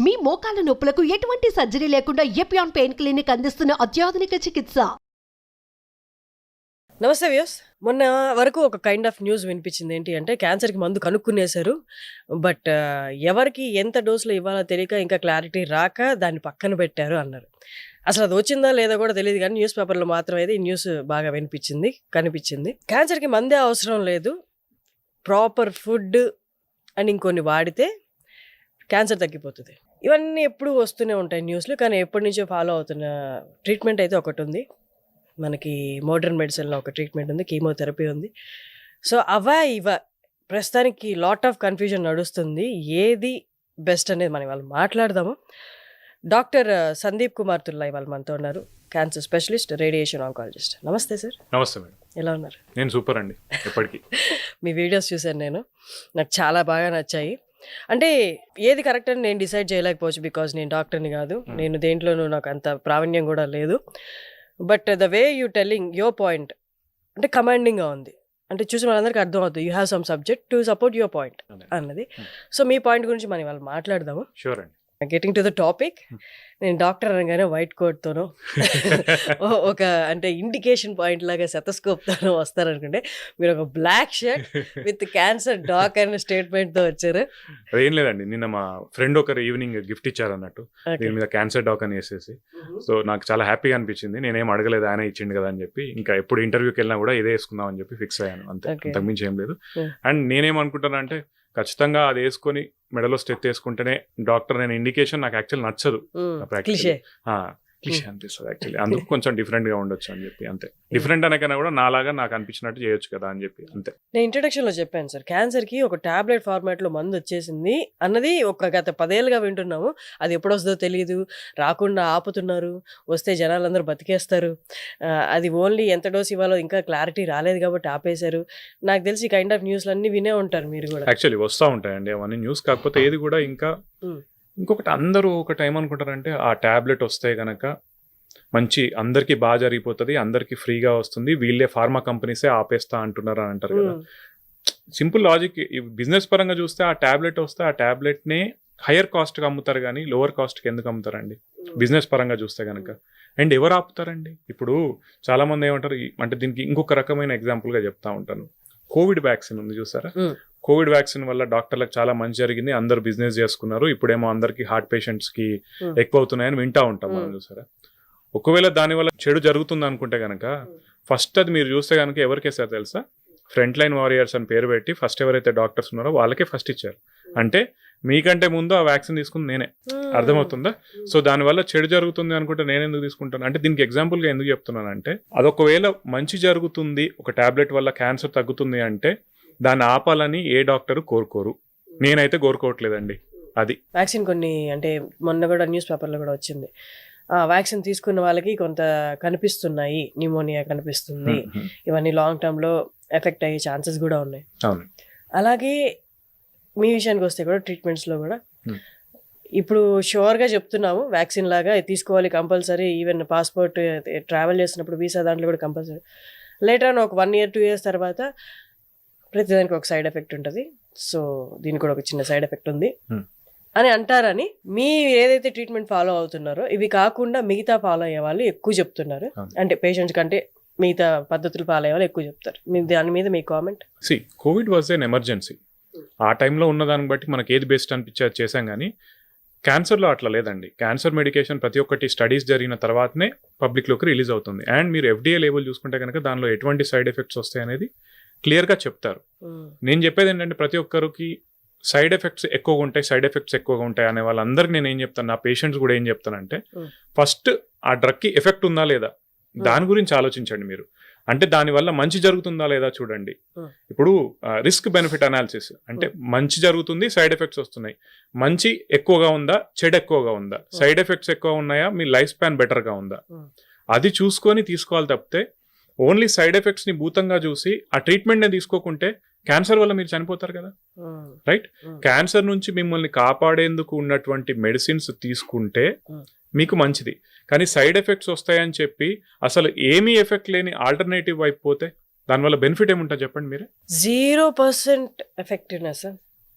మీ మోకాల నొప్పులకు ఎటువంటి సర్జరీ లేకుండా ఎపియాన్ పెయిన్ క్లినిక్ అందిస్తున్న అత్యాధునిక చికిత్స. నమస్తే వ్యూస్. మొన్న వరకు ఒక కైండ్ ఆఫ్ న్యూస్ వినిపించింది. ఏంటి అంటే క్యాన్సర్కి మందు కనుక్కునేశారు. బట్ ఎవరికి ఎంత డోసులో ఇవ్వాలో తెలియక ఇంకా క్లారిటీ రాక దాన్ని పక్కన పెట్టారు అన్నారు. అసలు అది వచ్చిందా లేదా కూడా తెలియదు, కానీ న్యూస్ పేపర్లో మాత్రం అయితే ఈ న్యూస్ బాగా కనిపించింది. క్యాన్సర్కి మందే అవసరం లేదు, ప్రాపర్ ఫుడ్ అండ్ ఇంకొన్ని వాడితే క్యాన్సర్ తగ్గిపోతుంది. ఇవన్నీ ఎప్పుడు వస్తూనే ఉంటాయి న్యూస్లు, కానీ ఎప్పటి నుంచో ఫాలో అవుతున్న ట్రీట్మెంట్ అయితే ఒకటి ఉంది. మనకి మోడర్న్ మెడిసిన్లో ఒక ట్రీట్మెంట్ ఉంది, కీమోథెరపీ ఉంది. సో ఇవ ప్రస్తుతానికి లాట్ ఆఫ్ కన్ఫ్యూజన్ నడుస్తుంది. ఏది బెస్ట్ అనేది మనం ఇవాళ మాట్లాడదాము. డాక్టర్ సందీప్ కుమార్ తుల్లా ఇవాళ మనతో ఉన్నారు, క్యాన్సర్ స్పెషలిస్ట్, రేడియేషన్ ఆంకాలజిస్ట్. నమస్తే సార్. నమస్తే మేడం. ఎలా ఉన్నారు? నేను సూపర్ అండి, ఎప్పటికీ. మీ వీడియోస్ చూశాను, నాకు చాలా బాగా నచ్చాయి. అంటే ఏది కరెక్ట్ అని నేను డిసైడ్ చేయలేకపోవచ్చు, బికాజ్ నేను డాక్టర్ని కాదు, నేను దేంట్లోనూ నాకు అంత ప్రావీణ్యం కూడా లేదు. But the way you telling your point అంటే కమాండింగ్గా ఉంది. అంటే చూసి వాళ్ళందరికీ అర్థం అవుతుంది, you have some subject to support your point అన్నది. సో మీ పాయింట్ గురించి మనం ఇవాళ మాట్లాడదాము. షూర్ అండి. గెటింగ్ టు ద టాపిక్, నేను డాక్టర్ అనగానే వైట్ కోట్తోనో ఒక అంటే ఇండికేషన్ పాయింట్ లాగా సెతస్కోప్తోనో వస్తారనుకుంటే, మీరు ఒక black shirt with cancer doc అనే స్టేట్మెంట్తో వచ్చారు. అదేం లేదండి, నిన్న మా ఫ్రెండ్ ఒకరు ఈవినింగ్ గిఫ్ట్ ఇచ్చారు అన్నట్టు, దీని మీద క్యాన్సర్ డాక్ అని వేసేసి. సో నాకు చాలా హ్యాపీగా అనిపించింది. నేనేం అడగలేదు, ఆయన ఇచ్చిండు కదా అని చెప్పి. ఇంకా ఎప్పుడు ఇంటర్వ్యూకి వెళ్ళినా కూడా ఇదే వేసుకుందాం అని చెప్పి ఫిక్స్ అయ్యాను, అంతే, అంతకుమించి ఏం లేదు. అండ్ నేనేమనుకుంటాను అంటే, ఖచ్చితంగా అది వేసుకొని మెడలో స్టెత్ వేసుకుంటేనే డాక్టర్ అనే ఇండికేషన్ నాకు యాక్చువల్ నచ్చదు. క్లిషే అనిపిస్తుంది యాక్చువల్లీ. అందుకు కొంచెం డిఫరెంట్ గా ఉండొచ్చు అని చెప్పి, అంతే. డిఫరెంట్ అనకన్నా కూడా నాలాగా నాకు అనిపించినట్టు చేయొచ్చు కదా అని చెప్పి, అంతే. నేను ఇంట్రొడక్షన్ లో చెప్పాను సార్, క్యాన్సర్ కి ఒక టాబ్లెట్ ఫార్మాట్ లో మందు వచ్చేసింది అన్నది ఒక గత 10 ఏళ్ళుగా వింటున్నాము. అది ఎప్పుడు వస్తుందో తెలియదు, రాకుండా ఆపుతున్నారు, వస్తే జనాలందరూ బతికేస్తారు. అది ఓన్లీ ఎంత డోస్ ఇవ్వాలో ఇంకా క్లారిటీ రాలేదు కాబట్టి ఆపేశారు. నాకు తెలిసి కైండ్ ఆఫ్ న్యూస్లు అన్ని వినే ఉంటారు మీరు కూడా. యాక్చువల్లీ వస్తూ ఉంటాయండి అవన్నీ న్యూస్. కాకపోతే ఏది కూడా ఇంకా ఇంకొకటి, అందరూ ఒకటి ఏమనుకుంటారంటే, ఆ ట్యాబ్లెట్ వస్తే గనక మంచి అందరికీ బాగా జరిగిపోతుంది, అందరికీ ఫ్రీగా వస్తుంది, వీళ్ళే ఫార్మా కంపెనీసే ఆపేస్తా అంటున్నారు అని అంటారు కదా. సింపుల్ లాజిక్, బిజినెస్ పరంగా చూస్తే ఆ ట్యాబ్లెట్ వస్తే ఆ ట్యాబ్లెట్నే హయ్యర్ కాస్ట్కి అమ్ముతారు, కానీ లోవర్ కాస్ట్కి ఎందుకు అమ్ముతారండి బిజినెస్ పరంగా చూస్తే కనుక? అండ్ ఎవరు ఆపుతారండి? ఇప్పుడు చాలా మంది ఏమంటారు అంటే, దీనికి ఇంకొక రకమైన ఎగ్జాంపుల్గా చెప్తా ఉంటాను. కోవిడ్ వ్యాక్సిన్ ఉంది చూసారా? కోవిడ్ వ్యాక్సిన్ వల్ల డాక్టర్లకు చాలా మంచి జరిగింది, అందరు బిజినెస్ చేసుకున్నారు. ఇప్పుడేమో అందరికి హార్ట్ పేషెంట్స్ కి ఎక్కువ అవుతున్నాయని వింటా ఉంటాం మనం, చూసారా? ఒకవేళ దానివల్ల చెడు జరుగుతుంది అనుకుంటే కనుక, ఫస్ట్ అది మీరు చూస్తే కనుక ఎవరికేసారు తెలుసా? ఫ్రంట్ లైన్ వారియర్స్ అని పేరు పెట్టి ఫస్ట్ ఎవరైతే డాక్టర్స్ ఉన్నారో వాళ్ళకే ఫస్ట్ ఇచ్చారు. అంటే మీకంటే ముందు ఆ వ్యాక్సిన్ తీసుకుంది నేనే. అర్థమవుతుందా? సో దానివల్ల చెడు జరుగుతుంది అనుకుంటే నేను ఎందుకు తీసుకుంటాను? అంటే దీనికి ఎగ్జాంపుల్గా ఎందుకు చెప్తున్నానంటే, అదొకవేళ మంచి జరుగుతుంది, ఒక టాబ్లెట్ వల్ల క్యాన్సర్ తగ్గుతుంది అంటే దాన్ని ఆపాలని ఏ డాక్టరు కోరుకోరు. నేనైతే కోరుకోవట్లేదండి. అది వ్యాక్సిన్ కొన్ని అంటే మొన్న కూడా న్యూస్ పేపర్లో కూడా వచ్చింది, వ్యాక్సిన్ తీసుకున్న వాళ్ళకి కొంత కనిపిస్తున్నాయి, న్యూమోనియా కనిపిస్తుంది, ఇవన్నీ లాంగ్ టర్మ్ లో ఎఫెక్ట్ అయ్యే ఛాన్సెస్ కూడా ఉన్నాయి. అలాగే మీ విషయానికి వస్తే కూడా ట్రీట్మెంట్స్ లో కూడా ఇప్పుడు షూర్గా చెప్తున్నాము, వ్యాక్సిన్ లాగా తీసుకోవాలి కంపల్సరీ. ఈవెన్ పాస్పోర్ట్ ట్రావెల్ చేసినప్పుడు వీసా దాంట్లో కూడా కంపల్సరీ. లేటర్ ఆన్ ఒక 1 year 2 years తర్వాత ప్రతిదానికి ఒక సైడ్ ఎఫెక్ట్ ఉంటుంది. సో దీనికి కూడా ఒక చిన్న సైడ్ ఎఫెక్ట్ ఉంది అని అంటారని, మీ ఏదైతే ట్రీట్మెంట్ ఫాలో అవుతున్నారో ఇవి కాకుండా మిగతా ఫాలో అయ్యే వాళ్ళు ఎక్కువ చెప్తున్నారు. అంటే పేషెంట్స్ కంటే మిగతా పద్ధతులు ఫాలో అయ్యే వాళ్ళు ఎక్కువ చెప్తారు. దాని మీద మీ comment? Covid was an emergency. ఆ టైంలో ఉన్న దాన్ని బట్టి మనకి ఏది బెస్ట్ అనిపించే అది చేసాం, కానీ క్యాన్సర్లో అట్లా లేదండి. క్యాన్సర్ మెడికేషన్ ప్రతి ఒక్కటి స్టడీస్ జరిగిన తర్వాతనే పబ్లిక్లోకి రిలీజ్ అవుతుంది. అండ్ మీరు FDA లేబుల్ చూసుకుంటే కనుక దానిలో ఎటువంటి సైడ్ ఎఫెక్ట్స్ వస్తాయి అనేది క్లియర్గా చెప్తారు. నేను చెప్పేది ఏంటంటే, ప్రతి ఒక్కరికి సైడ్ ఎఫెక్ట్స్ ఎక్కువగా ఉంటాయి అనే వాళ్ళందరికీ నేను ఏం చెప్తాను, నా పేషెంట్స్ కూడా ఏం చెప్తానంటే, ఫస్ట్ ఆ డ్రగ్కి ఎఫెక్ట్ ఉందా లేదా దాని గురించి ఆలోచించండి మీరు. అంటే దానివల్ల మంచి జరుగుతుందా లేదా చూడండి. ఇప్పుడు రిస్క్ బెనిఫిట్ అనాలిసిస్ అంటే, మంచి జరుగుతుంది, సైడ్ ఎఫెక్ట్స్ వస్తున్నాయి, మంచి ఎక్కువగా ఉందా, చెడు ఎక్కువగా ఉందా, సైడ్ ఎఫెక్ట్స్ ఎక్కువ ఉన్నాయా, మీ లైఫ్ స్పాన్ బెటర్గా ఉందా, అది చూసుకొని తీసుకోవాలి తప్పితే ఓన్లీ సైడ్ ఎఫెక్ట్స్ ని భూతంగా చూసి ఆ ట్రీట్మెంట్ ని తీసుకోకుంటే క్యాన్సర్ వల్ల మీరు చనిపోతారు కదా, రైట్? క్యాన్సర్ నుంచి మిమ్మల్ని కాపాడేందుకు ఉన్నటువంటి మెడిసిన్స్ తీసుకుంటే మీకు మంచిది. కానీ సైడ్ ఎఫెక్ట్స్ వస్తాయని చెప్పి అసలు ఏమీ ఎఫెక్ట్ లేని ఆల్టర్నేటివ్ వైపు పోతే దానివల్ల బెనిఫిట్ ఏముంటుంది చెప్పండి మీరే? 0% ఎఫెక్టివ్నెస్.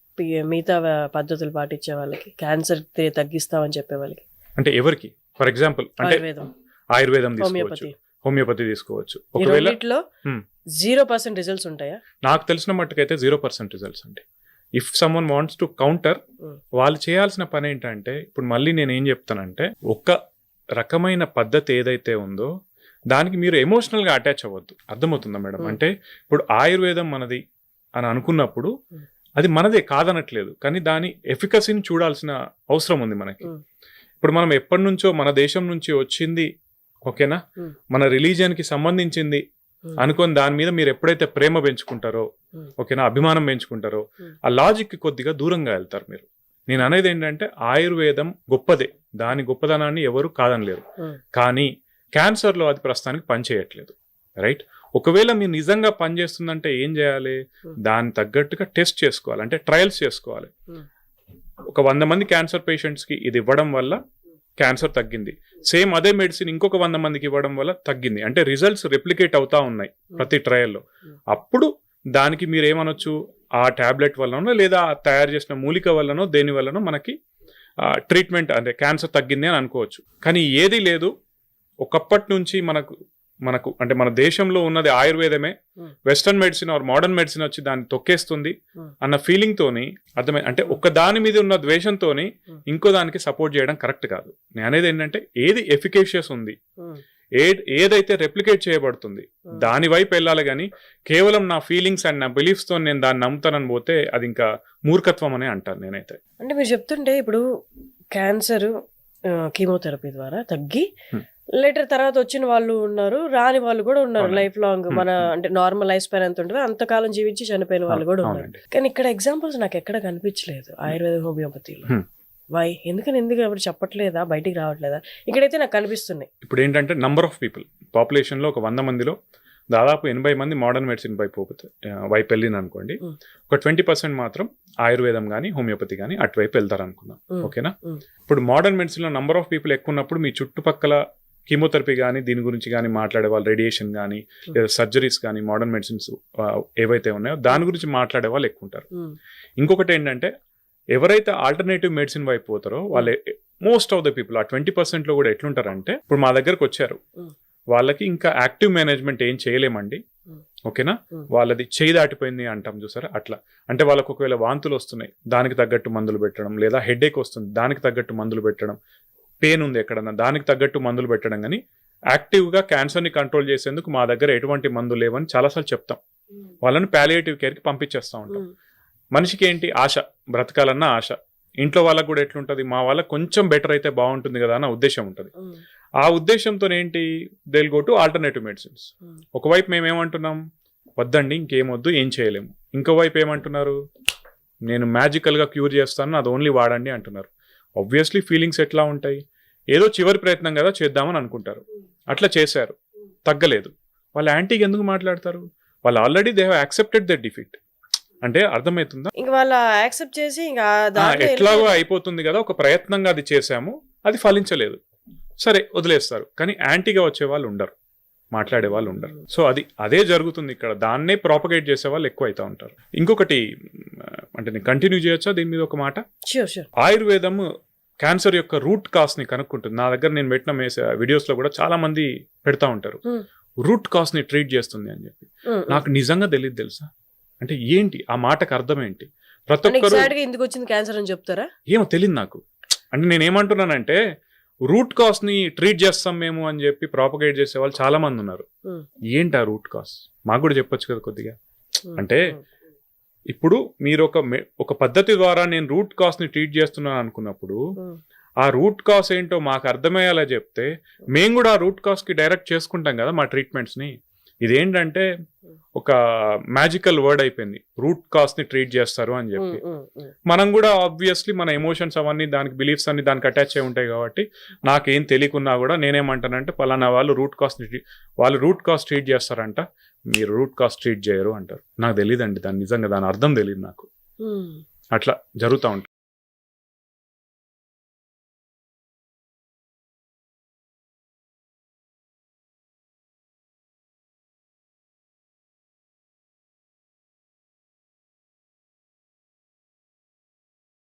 మిగతా పద్ధతులు పాటించే వాళ్ళకి, క్యాన్సర్ తగ్గిస్తామని చెప్పే వాళ్ళకి? అంటే ఎవరికి? ఫర్ ఎగ్జాంపుల్ అంటే ఆయుర్వేదం తీసుకోవచ్చు, హోమియోపతి, హోమియోపతి తీసుకోవచ్చు. ఈ ఒకవేళ రెండిట్లో 0% రిజల్ట్స్ ఉంటాయా? నాకు తెలిసిన మట్టుకైతే 0% రిజల్ట్స్ అండి. If someone wants to counter, వాళ్ళు చేయాల్సిన పని ఏంటంటే, ఇప్పుడు మళ్ళీ నేను ఏం చెప్తానంటే, ఒక రకమైన పద్ధతి ఏదైతే ఉందో దానికి మీరు ఎమోషనల్గా అటాచ్ అవ్వద్దు. అర్థమవుతుందా మేడం? అంటే ఇప్పుడు ఆయుర్వేదం మనది అని అనుకున్నప్పుడు అది మనదే కాదనట్లేదు, కానీ దాని ఎఫికసీని చూడాల్సిన అవసరం ఉంది మనకి. ఇప్పుడు మనం ఎప్పటి నుంచో మన దేశం నుంచి వచ్చింది, ఓకేనా, మన రిలీజియన్కి సంబంధించింది అనుకొని దాని మీద మీరు ఎప్పుడైతే ప్రేమ పెంచుకుంటారో, ఓకేనా, అభిమానం పెంచుకుంటారో, ఆ లాజిక్కి కొద్దిగా దూరంగా వెళ్తారు మీరు. నేను అనేది ఏంటంటే, ఆయుర్వేదం గొప్పదే, దాని గొప్పదనాన్ని ఎవరు కాదనలేరు, కానీ క్యాన్సర్లో అది ప్రస్తుతానికి పనిచేయట్లేదు, రైట్? ఒకవేళ మీరు నిజంగా పనిచేస్తుందంటే ఏం చేయాలి? దాని తగ్గట్టుగా టెస్ట్ చేసుకోవాలి, అంటే ట్రయల్స్ చేసుకోవాలి. ఒక 100 మంది క్యాన్సర్ పేషెంట్స్కి ఇది ఇవ్వడం వల్ల క్యాన్సర్ తగ్గింది, సేమ్ అదే మెడిసిన్ ఇంకొక 100 మందికి ఇవ్వడం వల్ల తగ్గింది, అంటే రిజల్ట్స్ రెప్లికేట్ అవుతా ఉన్నాయి ప్రతి ట్రయల్లో. అప్పుడు దానికి మీరు ఏమనొచ్చు, ఆ ట్యాబ్లెట్ వల్లనో లేదా తయారు చేసిన మూలిక వల్లనో దేని వల్లనో మనకి ట్రీట్మెంట్, అంటే క్యాన్సర్ తగ్గింది అని అనుకోవచ్చు. కానీ ఏది లేదు, ఒకప్పటి నుంచి మనకు అంటే మన దేశంలో ఉన్నది ఆయుర్వేదమే, western medicine or modern medicine వచ్చి దాన్ని తొక్కేస్తుంది అన్న ఫీలింగ్ తోని, అర్థమై అంటే ఒక్క దాని మీద ఉన్న ద్వేషంతోని ఇంకో దానికి సపోర్ట్ చేయడం కరెక్ట్ కాదు. నేను అనేది ఏంటంటే, ఏది ఎఫికేషియస్ ఉంది, ఏదైతే రెప్లికేట్ చేయబడుతుంది దాని వైపు వెళ్ళాలి, కానీ కేవలం నా ఫీలింగ్స్ అండ్ నా బిలీఫ్స్ తో నేను దాన్ని నమ్ముతానని పోతే అది ఇంకా మూర్ఖత్వం అనే అంటాను నేనైతే. అంటే మీరు చెప్తుంటే ఇప్పుడు క్యాన్సర్ కీమోథెరపీ ద్వారా తగ్గి లేటర్ తర్వాత వచ్చిన వాళ్ళు ఉన్నారు, రాని వాళ్ళు కూడా ఉన్నారు, లైఫ్ లాంగ్ మన అంటే నార్మల్ లైఫ్ స్పాన్ ఎంత ఉంటుంది అంతకాలం జీవించి చనిపోయిన వాళ్ళు కూడా ఉన్నారు. కానీ ఇక్కడ ఎగ్జాంపుల్స్ నాకు ఎక్కడ కనిపించలేదు ఆయుర్వేద హోమియోపతిలో. వై? ఎందుకు ఎవరు చెప్పట్లేదా, బయటికి రావట్లేదా? ఇక్కడైతే నాకు కనిపిస్తున్నాయి. ఇప్పుడు ఏంటంటే, నంబర్ ఆఫ్ పీపుల్ పాపులేషన్ లో ఒక 100 మందిలో దాదాపు 80 మంది మోడర్న్ మెడిసిన్ వైపు వెళ్ళిన అనుకోండి, ఒక 20% మాత్రం ఆయుర్వేదం కానీ హోమియోపతి కానీ అటువైపు వెళ్తారు అనుకున్నాం, ఓకేనా? ఇప్పుడు మోడర్న్ మెడిసిన్ లో నంబర్ ఆఫ్ పీపుల్ ఎక్కువ ఉన్నప్పుడు మీ చుట్టుపక్కల కీమోథెరపీ కానీ దీని గురించి కానీ మాట్లాడే వాళ్ళు, రేడియేషన్ కానీ లేదా సర్జరీస్ కానీ మోడర్న్ మెడిసిన్స్ ఏవైతే ఉన్నాయో దాని గురించి మాట్లాడే వాళ్ళు ఎక్కువ ఉంటారు. ఇంకొకటి ఏంటంటే, ఎవరైతే ఆల్టర్నేటివ్ మెడిసిన్ వైపు పోతారో వాళ్ళు మోస్ట్ ఆఫ్ ద పీపుల్ ఆ 20% లో కూడా ఎట్లుంటారంటే, ఇప్పుడు మా దగ్గరకు వచ్చారు, వాళ్ళకి ఇంకా యాక్టివ్ మేనేజ్మెంట్ ఏం చేయలేమండి, ఓకేనా, వాళ్ళది చేయి దాటిపోయింది అంటాం చూసారా, అట్లా. అంటే వాళ్ళకు ఒకవేళ వాంతులు వస్తున్నాయి, దానికి తగ్గట్టు మందులు పెట్టడం, లేదా హెడేక్ వస్తుంది దానికి తగ్గట్టు మందులు పెట్టడం, పెయిన్ ఉంది ఎక్కడన్నా దానికి తగ్గట్టు మందులు పెట్టడం, కానీ యాక్టివ్గా క్యాన్సర్ని కంట్రోల్ చేసేందుకు మా దగ్గర ఎటువంటి మందులు లేవని చాలాసార్లు చెప్తాం. వాళ్ళని ప్యాలియేటివ్ కేర్కి పంపించేస్తూ ఉంటాం. మనిషికి ఏంటి ఆశ, బ్రతకాలన్న ఆశ. ఇంట్లో వాళ్ళకు కూడా ఎట్లుంటుంది, మా వాళ్ళకి కొంచెం బెటర్ అయితే బాగుంటుంది కదా అన్న ఉద్దేశం ఉంటుంది. ఆ ఉద్దేశంతో ఏంటి, they will go to alternative medicines. ఒకవైపు మేము ఏమంటున్నాం, వద్దండి ఇంకేమొద్దు ఏం చేయలేము, ఇంకోవైపు ఏమంటున్నారు, నేను మ్యాజికల్గా క్యూర్ చేస్తాను అది ఓన్లీ వాడండి అంటున్నారు. ఆబ్వియస్లీ ఫీలింగ్స్ ఎట్లా ఉంటాయి, ఏదో చివరి ప్రయత్నం కదా చేద్దామని అనుకుంటారు, అట్లా చేశారు తగ్గలేదు, వాళ్ళు యాంటీకి ఎందుకు మాట్లాడతారు? వాళ్ళు already they have accepted the defeat. అంటే అర్థమవుతుందా, ఇంకా వాళ్ళు యాక్సెప్ట్ చేసి ఎట్లాగో అయిపోతుంది కదా, ఒక ప్రయత్నంగా అది చేశాము, అది ఫలించలేదు, సరే వదిలేస్తారు. కానీ యాంటీగా వచ్చే వాళ్ళు ఉండరు, మాట్లాడే వాళ్ళు ఉండరు. సో అదే జరుగుతుంది ఇక్కడ, దాన్నే ప్రాపగేట్ చేసే వాళ్ళు ఎక్కువ అవుతా ఉంటారు. ఇంకొకటి అంటే నేను కంటిన్యూ చేయొచ్చా దీని మీద ఒక మాట? ఆయుర్వేదం క్యాన్సర్ యొక్క రూట్ కాజ్ ని కనుక్కుంటుంది. నా దగ్గర నేను పెట్టిన వీడియోస్ లో కూడా చాలా మంది పెడతా ఉంటారు, రూట్ కాజ్ ని ట్రీట్ చేస్తుంది అని చెప్పి. నాకు నిజంగా తెలియదు తెలుసా, అంటే ఏంటి ఆ మాటకు అర్థం ఏంటి? ప్రతి ఒక్కరు ఎందుకు వచ్చింది క్యాన్సర్ అని చెప్తారా? ఏమో తెలియదు నాకు. అంటే నేను ఏమంటున్నానంటే, రూట్ కాజ్ ని ట్రీట్ చేస్తాం మేము అని చెప్పి ప్రాపగేట్ చేసే వాళ్ళు చాలా మంది ఉన్నారు. ఏంటి ఆ రూట్ కాజ్ మాకు కూడా చెప్పొచ్చు కదా కొద్దిగా. అంటే ఇప్పుడు మీరు ఒక పద్ధతి ద్వారా నేను రూట్ కాజ్ ని ట్రీట్ చేస్తున్నాను అనుకున్నప్పుడు, ఆ రూట్ కాజ్ ఏంటో మాకు అర్థమయ్యేలా చెప్తే మేము కూడా ఆ రూట్ కాజ్ కి డైరెక్ట్ చేసుకుంటాం కదా మా ట్రీట్మెంట్స్ ని. ఇదేంటంటే ఒక మ్యాజికల్ వర్డ్ అయిపోయింది, రూట్ కాజ్ ని ట్రీట్ చేస్తారు అని చెప్పి. మనం కూడా ఆబ్వియస్లీ మన ఎమోషన్స్ అవన్నీ దానికి బిలీఫ్స్ అన్ని దానికి అటాచ్ అయి ఉంటాయి కాబట్టి నాకేం తెలియకున్నా కూడా నేనేమంటానంటే, పలానా వాళ్ళు రూట్ కాజ్ ట్రీట్ చేస్తారంట, మీరు రూట్ కాజ్ ట్రీట్ చేయరు అంటారు. నాకు తెలియదండి నిజంగా దాని అర్థం తెలియదు నాకు. అట్లా జరుగుతూ ఉంటుంది.